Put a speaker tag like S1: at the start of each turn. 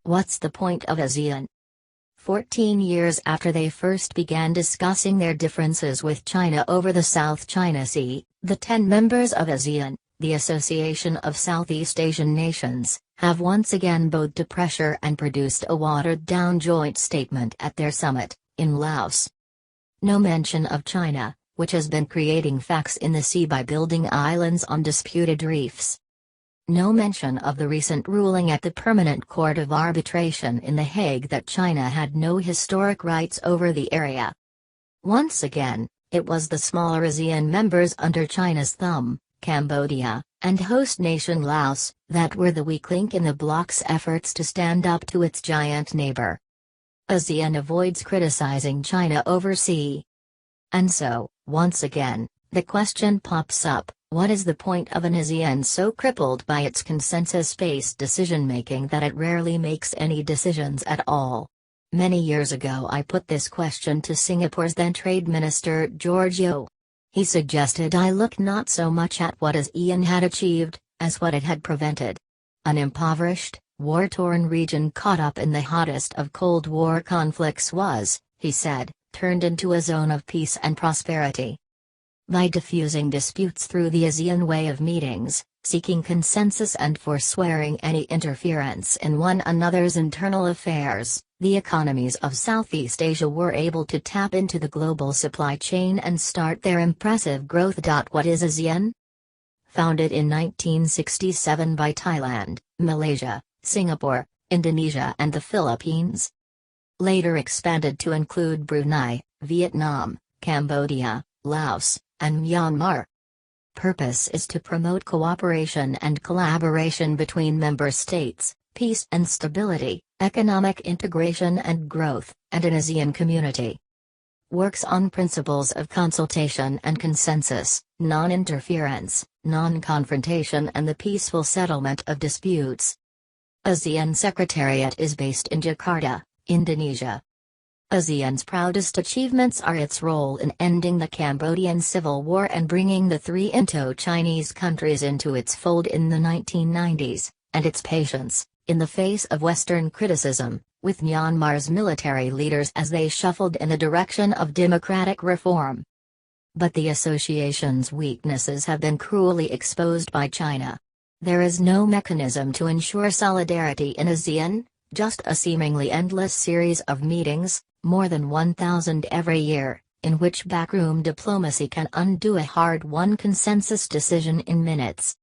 S1: What's the point of ASEAN? 14 years after they first began discussing their differences with China over the South China Sea, the 10 members of ASEAN, the Association of Southeast Asian Nations, have once again bowed to pressure and produced a watered-down joint statement at their summit, in Laos. No mention of China, which has been creating facts in the sea by building islands on disputed reefs. No mention of the recent ruling at the Permanent Court of Arbitration in The Hague that China had no historic rights over the area. Once again, it was the smaller ASEAN members under China's thumb, Cambodia, and host nation Laos, that were the weak link in the bloc's efforts to stand up to its giant neighbor. ASEAN avoids criticizing China overseas. And so, once again, the question pops up, what is the point of an ASEAN so crippled by its consensus-based decision-making that it rarely makes any decisions at all? Many years ago I put this question to Singapore's then Trade Minister George Yeo. He suggested I look not so much at what ASEAN had achieved, as what it had prevented. An impoverished, war-torn region caught up in the hottest of Cold War conflicts was, he said, turned into a zone of peace and prosperity. By diffusing disputes through the ASEAN way of meetings, seeking consensus and forswearing any interference in one another's internal affairs, the economies of Southeast Asia were able to tap into the global supply chain and start their impressive growth. What is ASEAN? Founded in 1967 by Thailand, Malaysia, Singapore, Indonesia and the Philippines. Later expanded to include Brunei, Vietnam, Cambodia, Laos, and Myanmar. Purpose is to promote cooperation and collaboration between member states, peace and stability, economic integration and growth, and an ASEAN community. Works on principles of consultation and consensus, non-interference, non-confrontation and the peaceful settlement of disputes. ASEAN Secretariat is based in Jakarta, Indonesia. ASEAN's proudest achievements are its role in ending the Cambodian Civil War and bringing the three Indo-Chinese countries into its fold in the 1990s, and its patience, in the face of Western criticism, with Myanmar's military leaders as they shuffled in the direction of democratic reform. But the association's weaknesses have been cruelly exposed by China. There is no mechanism to ensure solidarity in ASEAN, just a seemingly endless series of meetings, more than 1,000 every year, in which backroom diplomacy can undo a hard-won consensus decision in minutes.